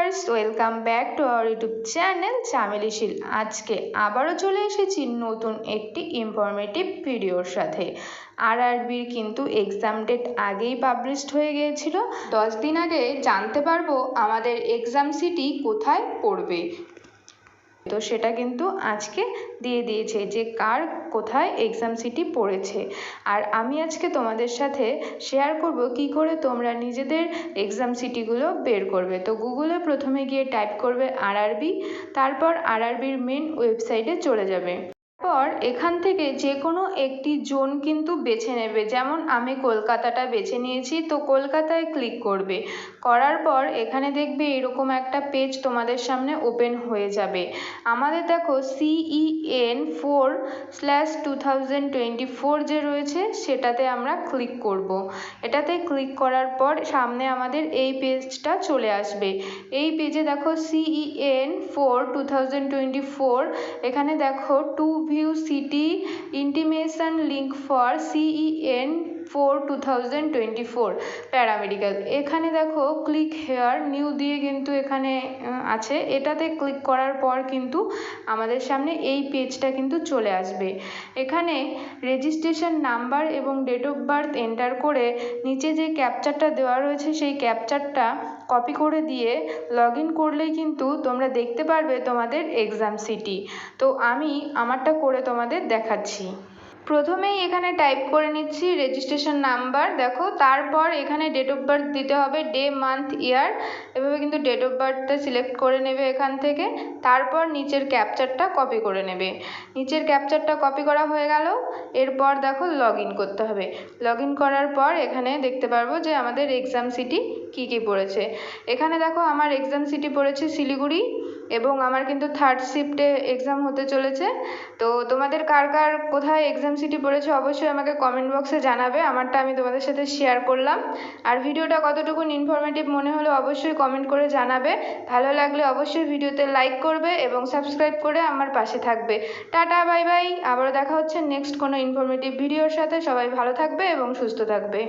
Viewers, welcome back to our YouTube channel Chameli Sheel. আজকে আবারও চলে এসেছি নতুন একটি ইনফরমেটিভ ভিডিওর সাথে। আরআরবির কিন্তু এক্সাম ডেট আগেই পাবলিশড হয়ে গিয়েছিল। 10 দিন আগে জানতে পারবো আমাদের এক্সাম সিটি কোথায় পড়বে। তো সেটা কিন্তু আজকে দিয়ে দিয়েছে যে কার কোথায় এক্সাম সিটি পড়েছে। আর আমি আজকে তোমাদের সাথে শেয়ার করব কি করে তোমরা নিজেদের এক্সাম সিটিগুলো বের করবে। তো গুগলে প্রথমে গিয়ে টাইপ করবে আরআরবি, তারপর আরআরবির মেন ওয়েবসাইটে চলে যাবে। তারপর এখান থেকে যে কোনো একটি জোন কিন্তু বেছে নেবে। যেমন আমি কলকাতাটা বেছে নিয়েছি, তো কলকাতায় ক্লিক করবে। করার পর এখানে দেখবে এরকম একটা পেজ তোমাদের সামনে ওপেন হয়ে যাবে। আমাদের দেখো CEN 4/2024 যে রয়েছে সেটাতে আমরা ক্লিক করব। এটাতে ক্লিক করার পর সামনে আমাদের এই পেজটা চলে আসবে। এই পেজে দেখো CEN 4/2024, এখানে দেখো two view city intimation link for CEN 4/2024 paramedical. এখানে দেখো ক্লিক হেয়ার নিউ দিয়ে কিন্তু এখানে আছে। এটাতে ক্লিক করার পর কিন্তু আমাদের সামনে এই পেজটা কিন্তু চলে আসবে। এখানে রেজিস্ট্রেশন নাম্বার এবং ডেট অফ বার্থ এন্টার করে নিচে যে ক্যাপচারটা দেওয়া রয়েছে সেই ক্যাপচারটা কপি করে দিয়ে লগ ইন করলেই কিন্তু তোমরা দেখতে পারবে তোমাদের এক্সাম সিটি। তো আমি আমারটা করে তোমাদের দেখাচ্ছি। প্রথমেই এখানে টাইপ করে নিচ্ছি রেজিস্ট্রেশন নাম্বার, দেখো। তারপর এখানে ডেট অফ বার্থ দিতে হবে, ডে মান্থ ইয়ার, এভাবে কিন্তু ডেট অফ বার্থটা সিলেক্ট করে নেবে এখান থেকে। তারপর নিচের ক্যাপচারটা কপি করে নেবে। নিচের ক্যাপচারটা কপি করা হয়ে গেল। এরপর দেখো লগ ইন করতে হবে। লগ ইন করার পর এখানে দেখতে পারবো যে আমাদের এক্সাম সিটি কী কী পড়েছে। এখানে দেখো আমার এক্সাম সিটি পড়েছে শিলিগুড়ি, এবং আমার কিন্তু থার্ড শিফটে এক্সাম হতে চলেছে। তো তোমাদের কার কার কোথায় এক্সাম সিটি পড়েছে অবশ্যই আমাকে কমেন্ট বক্সে জানাবে। আমারটা আমি তোমাদের সাথে শেয়ার করলাম। আর ভিডিওটা কতটুকু ইনফরমেটিভ মনে হলো অবশ্যই কমেন্ট করে জানাবে। ভালো লাগলে অবশ্যই ভিডিওতে লাইক করবে এবং সাবস্ক্রাইব করে আমার পাশে থাকবে। Tata, bye bye. আবারও দেখা হচ্ছে নেক্সট কোনো ইনফরমেটিভ ভিডিওর সাথে। সবাই ভালো থাকবে এবং সুস্থ থাকবে।